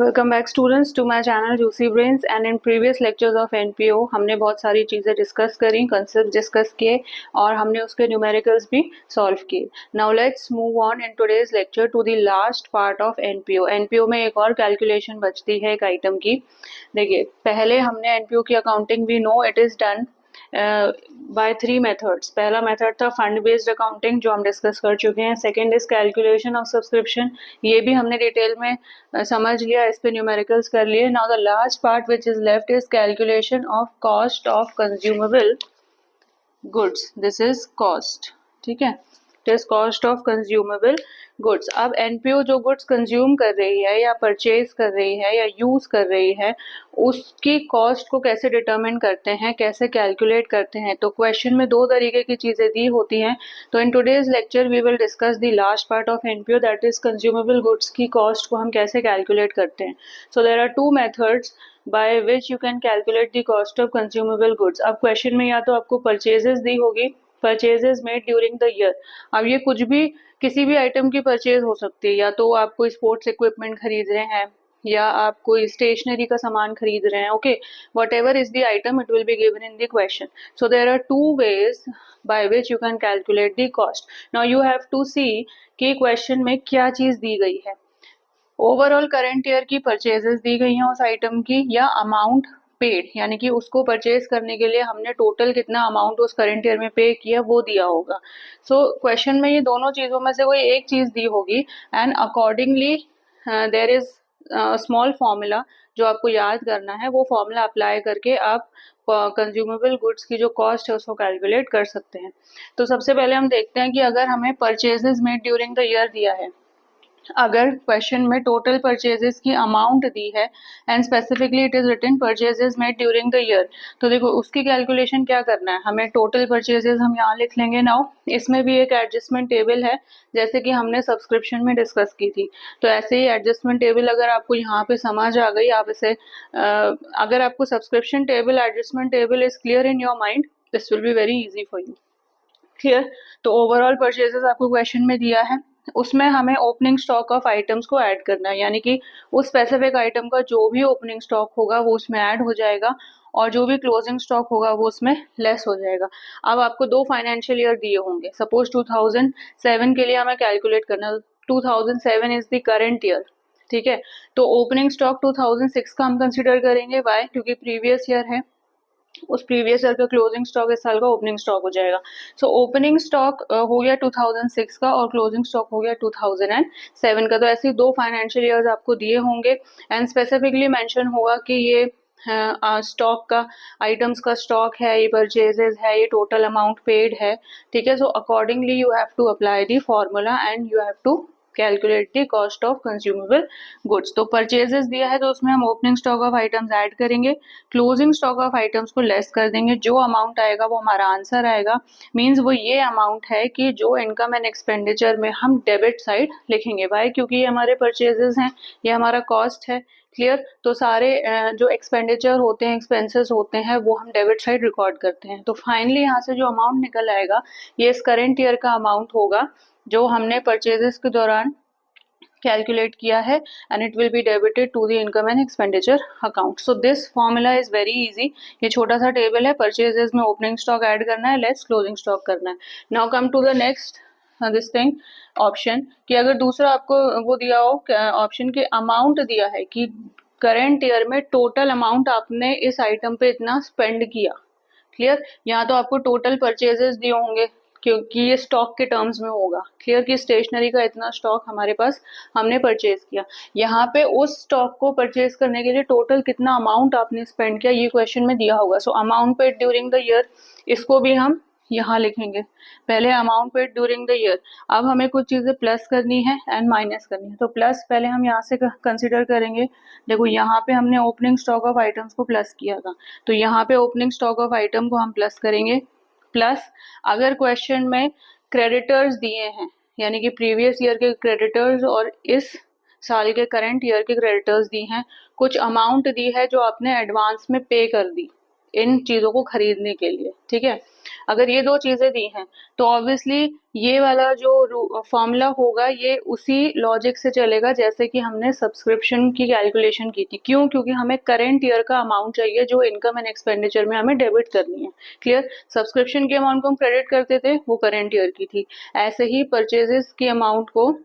Welcome back students to my channel juicy brains. And in previous lectures of NPO हमने बहुत सारी चीज़ें discuss करी, कंसेप्ट डिस्कस किए और हमने उसके न्यूमेरिकल्स भी सॉल्व किए। Now let's move on in today's lecture to the last part of NPO. NPO में एक और कैलकुलेशन बचती है एक आइटम की। देखिए, पहले हमने एनपीओ की accounting we know it is done by 3 methods. पहला मेथड था फंड बेस्ड अकाउंटिंग जो हम डिस्कस कर चुके हैं। Second is calculation of subscription, ये भी हमने डिटेल में समझ लिया, इस पे न्यूमेरिकल्स कर लिए। Now the last part which is left is calculation of cost of consumable goods. This is cost, ठीक है, it is cost of consumable goods. अब एनपीओ जो गुड्स कंज्यूम कर रही है या परचेज कर रही है या यूज कर रही है उसकी कॉस्ट को कैसे डिटरमिन करते हैं, कैसे कैलकुलेट करते हैं। तो क्वेश्चन में दो तरीके की चीजें दी होती हैं। तो in today's lecture we will discuss the last part of NPO, that is consumable goods की कॉस्ट को हम कैसे कैलकुलेट करते हैं। So there are 2 methods by which you can calculate the cost of consumable goods। अब question में या तो आपको परचेजेस दी होगी, purchases made during the year. अब ये कुछ भी किसी भी आइटम की परचेज हो सकती है, या तो आप कोई स्पोर्ट्स इक्विपमेंट खरीद रहे हैं या आप कोई स्टेशनरी का सामान खरीद रहे हैं। Okay, whatever is the item it will be given in the question. So there are 2 ways by which you can calculate the cost। now you have to see कि क्वेश्चन में क्या चीज दी गई है। ओवरऑल करंट ईयर की purchases दी गई हैं उस आइटम की, या अमाउंट पेड, यानी कि उसको परचेज करने के लिए हमने टोटल कितना अमाउंट उस करंट ईयर में पे किया वो दिया होगा। सो क्वेश्चन में ये दोनों चीजों में से कोई एक चीज दी होगी and accordingly there is small formula जो आपको याद करना है। वो फॉर्मूला अप्लाई करके आप कंज्यूमेबल गुड्स की जो कॉस्ट है उसको कैलकुलेट कर सकते हैं। तो सबसे पहले हम देखते हैं कि अगर हमें purchases made during the year दिया है, अगर क्वेश्चन में टोटल परचेजेस की अमाउंट दी है and specifically it is written purchases made during the year, तो देखो उसकी कैलकुलेशन क्या करना है हमें। टोटल परचेजेस हम यहाँ लिख लेंगे। नाउ इसमें भी एक एडजस्टमेंट टेबल है जैसे कि हमने सब्सक्रिप्शन में डिस्कस की थी। तो ऐसे ही एडजस्टमेंट टेबल अगर आपको यहाँ पे समझ आ गई, आप इसे अगर आपको subscription table adjustment table is clear in your mind, this will be very easy for you. Clear. तो ओवरऑल परचेजेस आपको क्वेश्चन में दिया है, उसमें हमें ओपनिंग स्टॉक ऑफ आइटम्स को ऐड करना है, यानी कि उस स्पेसिफिक आइटम का जो भी ओपनिंग स्टॉक होगा वो उसमें ऐड हो जाएगा और जो भी क्लोजिंग स्टॉक होगा वो उसमें लेस हो जाएगा। अब आपको 2 फाइनेंशियल ईयर दिए होंगे, सपोज 2007 के लिए हमें कैलकुलेट करना। 2007 इज द करंट ईयर, ठीक है। तो ओपनिंग स्टॉक 2006 का हम कंसिडर करेंगे, वाई, क्योंकि प्रीवियस ईयर है, उस प्रीवियस ईयर का क्लोजिंग स्टॉक इस साल का ओपनिंग स्टॉक हो जाएगा। सो ओपनिंग स्टॉक हो गया 2006 का और क्लोजिंग स्टॉक हो गया 2007 का। तो ऐसे 2 फाइनेंशियल ईयर्स आपको दिए होंगे एंड स्पेसिफिकली मेंशन होगा कि ये स्टॉक का, आइटम्स का स्टॉक है, ये परचेजेस है, ये टोटल अमाउंट पेड है, ठीक है। So accordingly you have to apply the formula and you have to calculate the cost of consumable goods. तो परचेजेस दिया है तो उसमें हम opening stock of items add करेंगे, क्लोजिंग स्टॉक ऑफ आइटम्स को लेस कर देंगे, जो अमाउंट आएगा वो हमारा आंसर आएगा। मींस वो ये अमाउंट है कि जो इनकम एंड एक्सपेंडिचर में हम डेबिट साइड लिखेंगे। वाई, क्योंकि ये हमारे परचेजेस हैं, ये हमारा कॉस्ट है। क्लियर। तो सारे जो एक्सपेंडिचर होते हैं, एक्सपेंसेस होते हैं, वो हम डेबिट साइड रिकॉर्ड करते हैं। तो फाइनली यहाँ से जो अमाउंट निकल आएगा ये इस करंट ईयर का अमाउंट होगा जो हमने परचेजेस के दौरान कैलकुलेट किया है and it will be debited to the income and expenditure account. So this formula is very easy. ये छोटा सा टेबल है, परचेजेस में ओपनिंग स्टॉक ऐड करना है, लेस क्लोजिंग स्टॉक करना है। Now come to the next this thing option, कि अगर दूसरा आपको वो दिया हो ऑप्शन के अमाउंट दिया है कि करंट ईयर में टोटल अमाउंट आपने इस आइटम पे इतना स्पेंड किया। क्लियर। यहाँ तो आपको टोटल परचेजेस दिए होंगे क्योंकि ये स्टॉक के टर्म्स में होगा। क्लियर कि स्टेशनरी का इतना स्टॉक हमारे पास हमने परचेज किया। यहाँ पे उस स्टॉक को परचेज करने के लिए टोटल कितना अमाउंट आपने स्पेंड किया ये क्वेश्चन में दिया होगा। So amount paid during the year, इसको भी हम यहाँ लिखेंगे। पहले amount paid during the year, अब हमें कुछ चीजें प्लस करनी है एंड माइनस करनी है। तो प्लस पहले हम यहाँ से कंसिडर करेंगे। देखो यहाँ पे हमने ओपनिंग स्टॉक ऑफ आइटम्स को प्लस किया था, तो यहाँ पे ओपनिंग स्टॉक ऑफ आइटम को हम प्लस करेंगे। प्लस अगर क्वेश्चन में क्रेडिटर्स दिए हैं, यानी कि प्रीवियस ईयर के क्रेडिटर्स और इस साल के करंट ईयर के क्रेडिटर्स दी हैं, कुछ अमाउंट दी है जो आपने एडवांस में पे कर दी इन चीजों को खरीदने के लिए, ठीक है। अगर ये दो चीजें दी हैं तो ऑब्वियसली ये वाला जो फॉर्मूला होगा ये उसी लॉजिक से चलेगा जैसे कि हमने सब्सक्रिप्शन की कैलकुलेशन की थी। क्यों? क्योंकि हमें करंट ईयर का अमाउंट चाहिए जो इनकम एंड एक्सपेंडिचर में हमें डेबिट करनी है। क्लियर? सब्सक्रिप्शन की अमाउंट को हम क्रेडिट करते थे, वो करंट ईयर की थी। ऐसे ही परचेजेस की अमाउंट को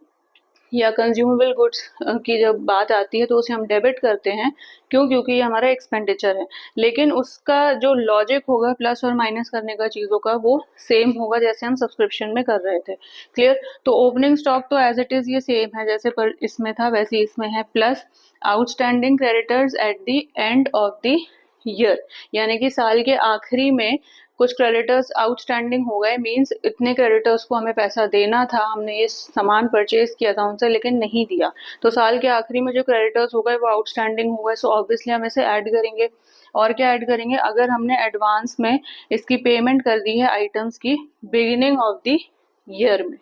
या कंज्यूमेबल गुड्स की जब बात आती है तो उसे हम डेबिट करते हैं। क्यों? क्योंकि ये हमारा एक्सपेंडिचर है। लेकिन उसका जो लॉजिक होगा प्लस और माइनस करने का चीज़ों का वो सेम होगा जैसे हम सब्सक्रिप्शन में कर रहे थे। क्लियर? तो ओपनिंग स्टॉक तो एज इट इज़ ये सेम है जैसे पर इसमें था वैसे इसमें है, plus outstanding creditors eight the end of the year, यानी कि साल के आखिरी में कुछ क्रेडिटर्स आउटस्टैंडिंग हो गए, मींस इतने क्रेडिटर्स को हमें पैसा देना था, हमने ये सामान परचेज किया था उनसे लेकिन नहीं दिया, तो साल के आखिरी में जो क्रेडिटर्स हो गए वो आउटस्टैंडिंग हो गए, सो ऑब्वियसली हम इसे ऐड करेंगे। और क्या ऐड करेंगे? अगर हमने एडवांस में इसकी पेमेंट कर दी है आइटम्स की बिगिनिंग ऑफ द ईयर में,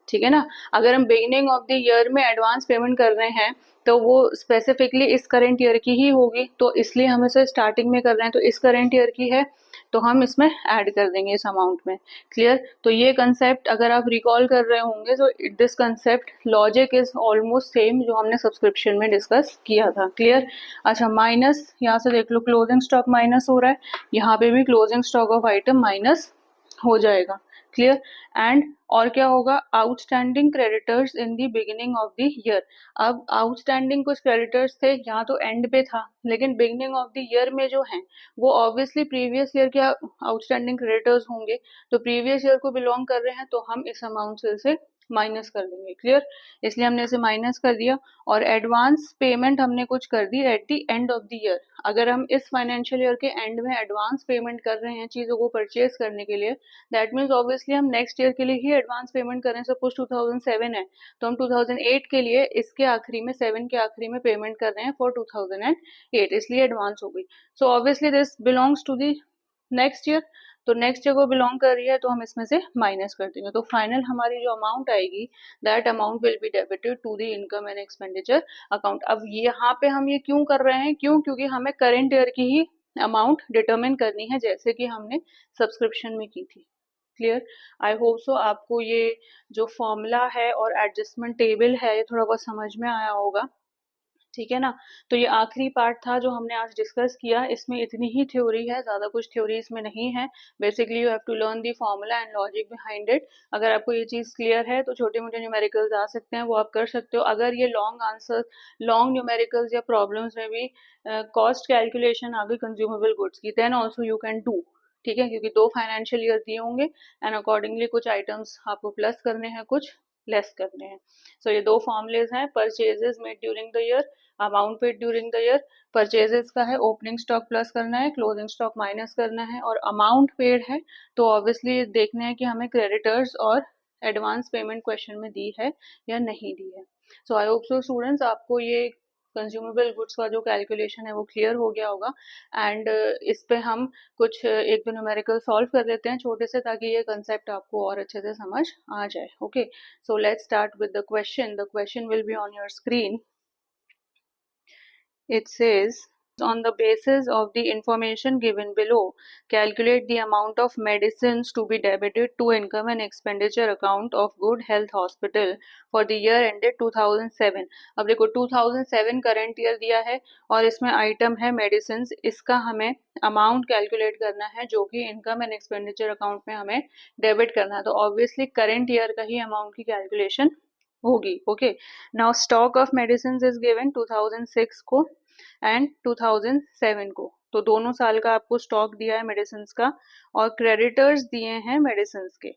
ठीक है ना। अगर हम बिगिनिंग ऑफ द ईयर में एडवांस पेमेंट कर रहे हैं तो वो स्पेसिफिकली इस करंट ईयर की ही होगी, तो इसलिए हम इसे स्टार्टिंग में कर रहे हैं तो इस करंट ईयर की है तो हम इसमें ऐड कर देंगे इस अमाउंट में। क्लियर? तो ये कंसेप्ट अगर आप रिकॉल कर रहे होंगे तो this concept logic is almost same जो हमने सब्सक्रिप्शन में डिस्कस किया था। क्लियर? अच्छा, माइनस यहाँ से देख लो, क्लोजिंग स्टॉक माइनस हो रहा है, यहाँ पे भी closing stock of item minus हो जाएगा। क्लियर? एंड और क्या होगा? Outstanding creditors in the beginning of the year. अब आउटस्टैंडिंग कुछ क्रेडिटर्स थे, यहाँ तो एंड पे था लेकिन बिगिनिंग ऑफ द ईयर में जो है वो ऑब्वियसली प्रीवियस ईयर के आउटस्टैंडिंग क्रेडिटर्स होंगे, तो प्रीवियस ईयर को बिलोंग कर रहे हैं तो हम इस अमाउंट से इसे माइनस कर देंगे। क्लियर? इसलिए हमने इसे माइनस कर दिया। और एडवांस पेमेंट हमने कुछ कर दी at the end of the year. अगर हम इस फाइनेंशियल ईयर के एंड में एडवांस पेमेंट कर रहे हैं चीज़ों को परचेज करने के लिए, दैट मीन्स ऑब्वियसली हम नेक्स्ट ईयर के लिए ही एडवांस पेमेंट कर रहे हैं। सपोज 2007 है तो हम 2008 के लिए इसके आखिरी में 7 के आखिरी में पेमेंट कर रहे हैं फॉर 2008, इसलिए एडवांस हो गई। So obviously this belongs to the next year, तो नेक्स्ट ईयर को बिलोंग कर रही है तो हम इसमें से माइनस कर देंगे, तो फाइनल हमारी जो अमाउंट आएगी that amount will be debited to the income and expenditure account. अब यहाँ पे हम ये क्यों कर रहे हैं? क्यों? क्योंकि हमें करेंट ईयर की ही अमाउंट डिटरमिन करनी है जैसे कि हमने सब्सक्रिप्शन में की थी। क्लियर? आई होप सो आपको ये जो फॉर्मूला है और एडजस्टमेंट टेबल है ये थोड़ा बहुत समझ में आया होगा, ठीक है ना। तो ये आखिरी पार्ट था जो हमने आज डिस्कस किया, इसमें इतनी ही थ्योरी है, ज़्यादा कुछ थ्योरी इसमें नहीं है। Basically you have to learn the formula and logic behind it. अगर आपको ये चीज़ क्लियर है तो छोटे मोटे न्यूमेरिकल्स आ सकते हैं वो आप कर सकते हो। अगर ये लॉन्ग आंसर, लॉन्ग न्यूमेरिकल्स या प्रॉब्लम्स में भी कॉस्ट कैलकुलेशन आ गई कंज्यूमेबल गुड्स की, then also you can do, ठीक है, क्योंकि 2 फाइनेंशियल ईयर दिए होंगे एंड अकॉर्डिंगली कुछ आइटम्स आपको प्लस करने हैं, कुछ लेस करने हैं। सो ये 2 फॉर्मुलेज हैं, purchases made during the year, amount paid during the year. Purchases का है ओपनिंग स्टॉक प्लस करना है, क्लोजिंग स्टॉक माइनस करना है, और अमाउंट पेड है तो ऑब्वियसली देखना है कि हमें क्रेडिटर्स और एडवांस पेमेंट क्वेश्चन में दी है या नहीं दी है। सो आई होप सो स्टूडेंट्स आपको ये कंज्यूमेबल गुड्स का जो कैलकुलेशन है वो क्लियर हो गया होगा। एंड इस पे हम कुछ एक दो न्यूमेरिकल सॉल्व कर लेते हैं छोटे से, ताकि ये कंसेप्ट आपको और अच्छे से समझ आ जाए। Okay, so let's start with the question. The question will be on your screen. It says, on the basis of the information given below, calculate the amount of medicines to be debited to income and expenditure account of Good Health Hospital for the year ended 2007। अब देखो 2007 current year दिया है और इसमें item है medicine, इसका हमें amount calculate करना है जो कि इनकम एंड एक्सपेंडिचर अकाउंट में हमें डेबिट करना है, तो ऑब्वियसली करंट ईयर का ही अमाउंट की कैलकुलेशन होगी। Okay, now stock of medicine is given 2006 को एंड 2007 को, तो दोनों साल का आपको स्टॉक दिया है मेडिसिन का और क्रेडिटर्स दिए हैं मेडिसिन के,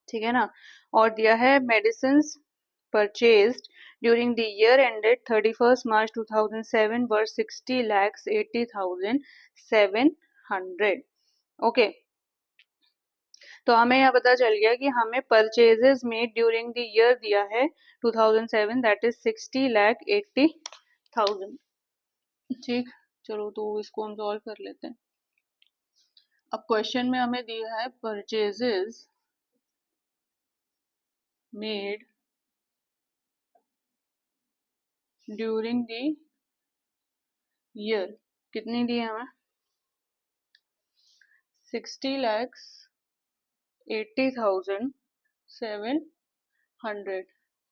ठीक है ना। और दिया है medicine purchased during the year ended 31st March 2007 were 60,80,700। Okay, तो हमें यह पता चल गया कि हमें purchases made during the year दिया है 2007, दैट इज 60,80,000। ठीक, चलो तो इसको हम सॉल्व कर लेते हैं। अब क्वेश्चन में हमें दिया है purchases made during the year, कितनी दी है हमें? 60,80,700,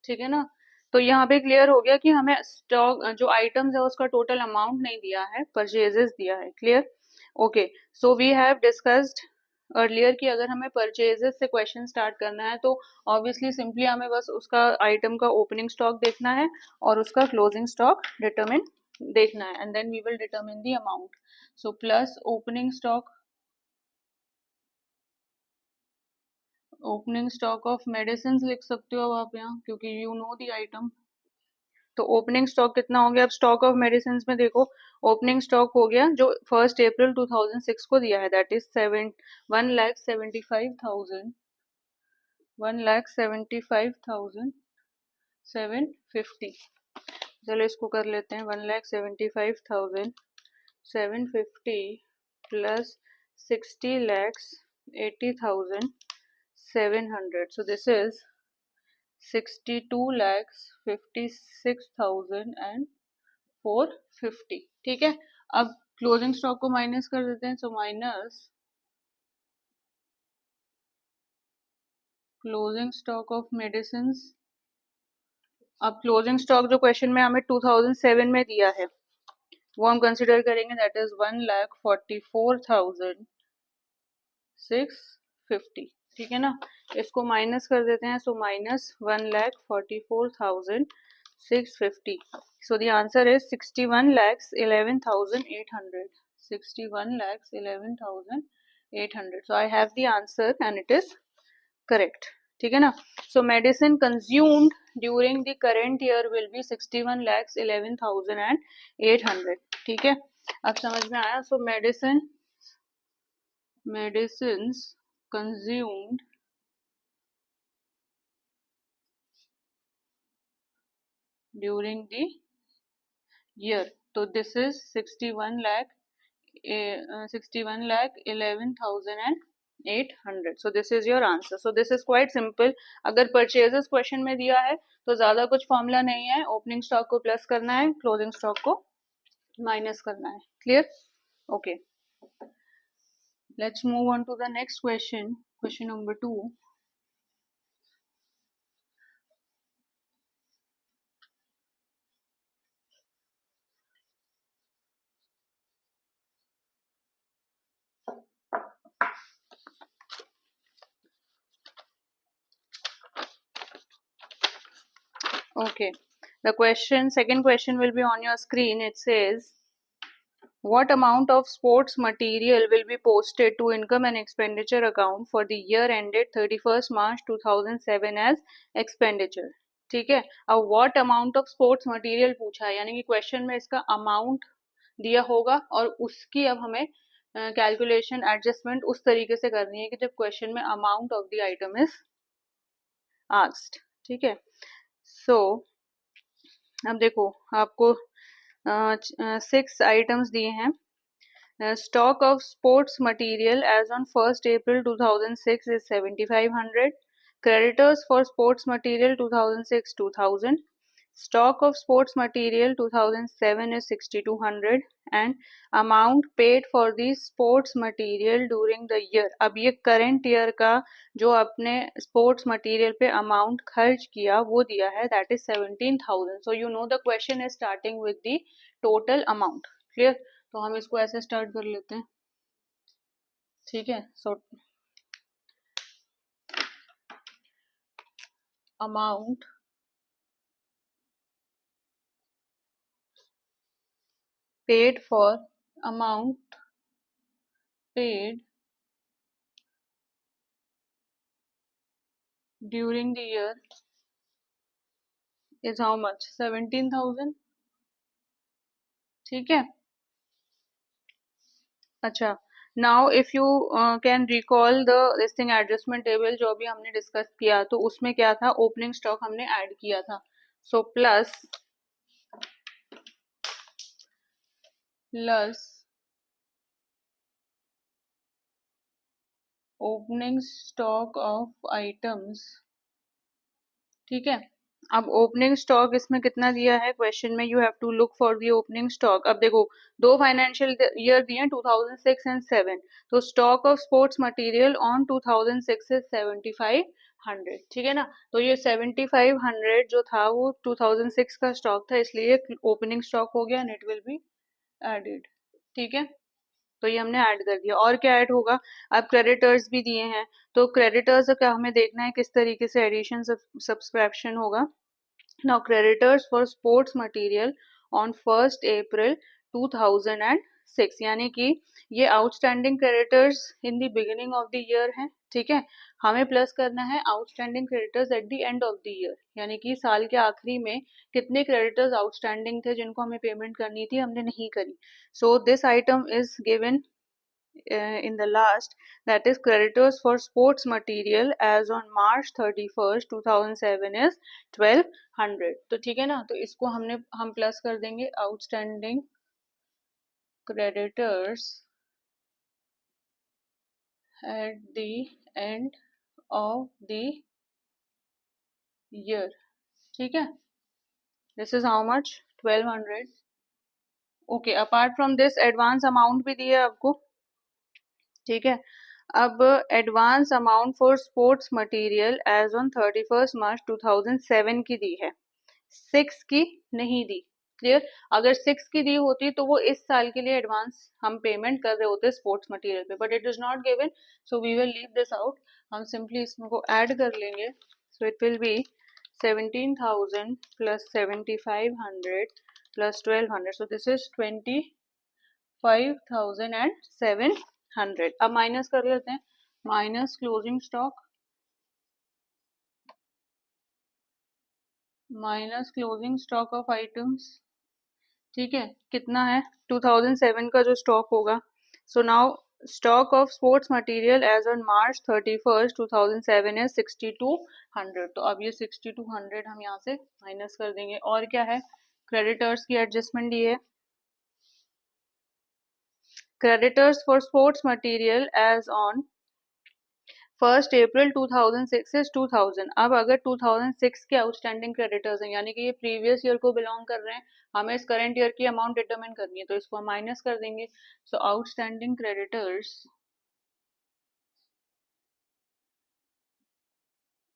ठीक है ना। तो यहाँ पे क्लियर हो गया कि हमें स्टॉक जो आइटम्स है उसका टोटल अमाउंट नहीं दिया है, परचेजेस दिया है। Clear? Okay, so we have discussed earlier कि अगर हमें परचेजेस से क्वेश्चन स्टार्ट करना है तो ऑब्वियसली सिंपली हमें बस उसका आइटम का ओपनिंग स्टॉक देखना है और उसका क्लोजिंग स्टॉक डिटरमिन देखना है, and then we will determine the amount. So plus opening stock of medicine लिख सकते हो अब आप यहाँ, क्योंकि यू नो द आइटम। तो ओपनिंग स्टॉक कितना हो गया? अब स्टॉक ऑफ मेडिसिन में देखो, ओपनिंग स्टॉक हो गया जो 1 अप्रैल 2006 को दिया है, दैट इज 1,75,750। चलो इसको कर लेते हैं, 1,75,750 प्लस 60,80,700, so this is 62,56,450। ठीक है, अब क्लोजिंग स्टॉक को माइनस कर देते हैं, so minus closing stock of medicine. अब क्लोजिंग स्टॉक जो क्वेश्चन में हमें 2007 में दिया है वो हम कंसिडर करेंगे, दैट इज 1,44,650। ठीक है ना, इसको माइनस कर देते हैं, so minus 1,44,650। So the answer is 61,11,800। 61,11,800, so I have the answer and it is correct। ठीक है ना, सो medicine consumed during the current year will be 61,11,800। ठीक है, अब समझ में आया। सो medicines consumed during the year, तो this is 61,11,800, so this is your answer। so this is quite simple। अगर परचेजेस क्वेश्चन में दिया है तो ज्यादा कुछ फॉर्मूला नहीं है, ओपनिंग स्टॉक को प्लस करना है, क्लोजिंग स्टॉक को माइनस करना है। Clear? Okay, let's move on to the next question, question number 2। Okay, the second question will be on your screen. It says, what amount of sports material will be posted to income and expenditure account for the year ended 31st March 2007 as expenditure? ठीक है, अब what amount of sports material पूछा है, यानी कि question में इसका amount दिया होगा और उसकी अब हमें कैलकुलेशन एडजस्टमेंट उस तरीके से करनी है कि जब क्वेश्चन में amount of the item is asked. ठीक है, सो अब देखो आपको 6 आइटम्स दिए हैं। Stock of sports material as on 1st April 2006 is 7,500। Creditors for sports material 2006 2000। Stock of sports material 2007 is 6,200 and amount paid for the sports material during the year। अब ये current year का जो आपने sports material पे amount खर्च किया वो दिया है, that is 17,000। So you know the question is starting with the total amount. Clear? तो हम इसको ऐसे स्टार्ट कर लेते हैं। ठीक है, so amount paid during the year is how much? 17,000। ठीक है, अच्छा, now if you can recall the this thing adjustment table जो अभी हमने डिस्कस किया, तो उसमें क्या था, ओपनिंग स्टॉक हमने ऐड किया था। सो plus opening stock of items. ठीक है, अब ओपनिंग स्टॉक इसमें कितना दिया है क्वेश्चन में, you have to look for the opening stock. अब देखो दो फाइनेंशियल ईयर दिए हैं 2006 एंड 7, तो stock of sports material on 2006 is 7500, ठीक है ना। तो ये 7500 जो था वो 2006 का स्टॉक था, इसलिए ओपनिंग स्टॉक हो गया and it will be added, ठीक है। तो ये हमने ऐड कर दिया। और क्या ऐड होगा, अब क्रेडिटर्स भी दिए हैं, तो क्रेडिटर्स का हमें देखना है किस तरीके से एडिशन सब्सक्रिप्शन होगा। Now creditors for sports material on 1st April 2006, यानी कि ये outstanding creditors in the beginning of the year है, ठीक है। हमें प्लस करना है outstanding creditors eight the end of the year, यानी कि साल के आखिरी में कितने क्रेडिटर्स आउटस्टैंडिंग थे जिनको हमें पेमेंट करनी थी, हमने नहीं करी। So this item is given in the last, that is creditors for sports material as on March 31st 2007 is 1200। तो ठीक है ना, तो इसको हम प्लस कर देंगे outstanding creditors at the end of the year, ठीक है। this is how much 1200। Okay, apart from this advance amount भी दिया है आपको, ठीक है। अब advance amount for sports material as on 31st March 2007 की दी है, 6 की नहीं दी। क्लियर, अगर 6 की दी होती तो वो इस साल के लिए एडवांस हम पेमेंट कर रहे होते स्पोर्ट्स मटेरियल पे, but it is not given, so we will leave this out. हम सिंपली इसमें को ऐड कर लेंगे, so it will be 17,000 plus 7,500 plus 1,200, so this is 25,700। अब माइनस कर लेते हैं, minus closing stock, minus closing stock of items, ठीक है। कितना है 2007 का जो स्टॉक होगा। So now stock of sports material as on March 31st 2007 है 6200, तो अब ये 6200 हम यहाँ से माइनस कर देंगे। और क्या है, क्रेडिटर्स की एडजस्टमेंट दी है, creditors for sports material as on 1st April 2006 is 2000। अब अगर 2006 के आउटस्टैंडिंग क्रेडिटर्स हैं, यानी कि ये प्रीवियस ईयर को बिलोंग कर रहे हैं, हमें इस करंट ईयर की अमाउंट डिटरमिन करनी है, तो इसको हम माइनस कर देंगे। So outstanding creditors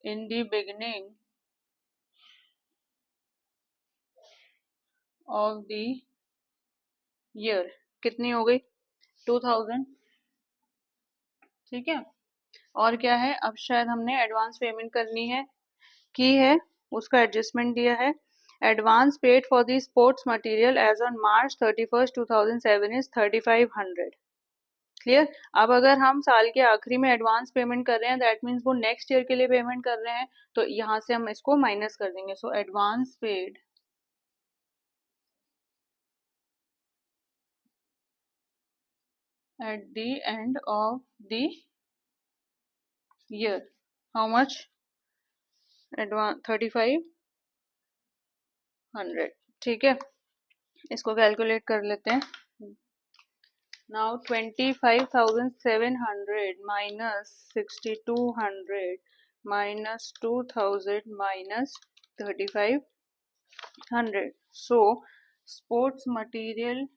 in the beginning of the year कितनी हो गई 2000, ठीक है। और क्या है, अब शायद हमने एडवांस पेमेंट करनी है, की है, उसका एडजस्टमेंट दिया है। Advance paid for the sports material as on March 31st 2007 is 3500। Clear, अब अगर हम साल के आखिरी में एडवांस पेमेंट कर रहे हैं, दैट मीन्स वो नेक्स्ट ईयर के लिए पेमेंट कर रहे हैं, तो यहाँ से हम इसको माइनस कर देंगे। So advance paid at the end of the year, how much, advance 3500, ठीक है। इसको कैलकुलेट कर लेते हैं। Now 25,700 minus 6,200 minus 2,000 minus 3,500. So sports material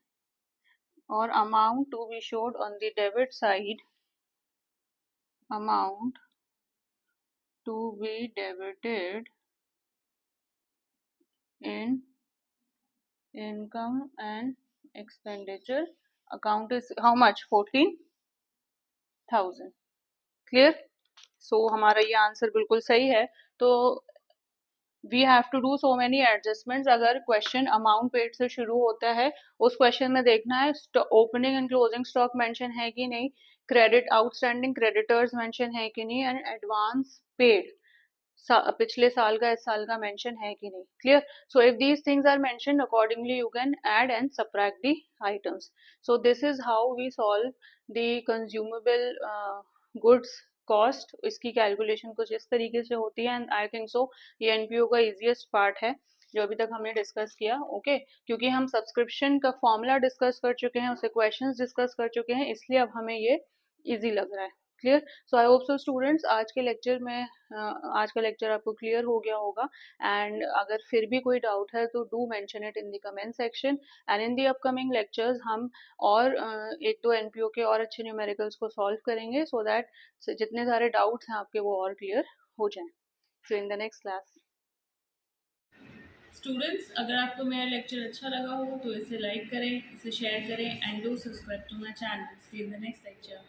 or amount to be showed on the debit side, amount to be debited in income and expenditure account is how much, 14,000। Clear, so हमारा ये answer बिल्कुल सही है। तो we have to do so many adjustments. अगर question amount paid से शुरू होता है, उस क्वेश्चन में देखना है opening and closing stock mention है कि नहीं, क्रेडिट आउटस्टैंडिंग क्रेडिटर्स मेंशन है कि नहीं, एंड एडवांस पेड पिछले साल का इस साल का मेंशन है कि नहीं। Clear, so if these things are mentioned accordingly you can add and subtract the items. So this is how we solve the consumable goods cost. इसकी कैलकुलेशन कुछ इस तरीके से होती है, एंड आई थिंक सो ये एनपीओ का easiest part है जो अभी तक हमने डिस्कस किया। ओके, क्योंकि हम सब्सक्रिप्शन का फॉर्मूला डिस्कस कर चुके हैं, उससे क्वेश्चंस डिस्कस कर चुके हैं, इसलिए अब हमें ये इजी लग रहा है। Clear? So I hope so students आज का लेक्चर आपको क्लियर हो गया होगा, एंड अगर फिर भी कोई डाउट है तो do mention it in the comment section, and in the upcoming lectures हम और एक दो एनपीओ के और अच्छे न्यूमेरिकल्स को सॉल्व करेंगे, सो दैट जितने सारे डाउट्स हैं आपके वो और क्लियर हो जाएं। So in the next class. Students, अगर आपको मेरा लेक्चर अच्छा लगा हो तो इसे लाइक करें, इसे शेयर करें and do subscribe to my channel. See in the next lecture.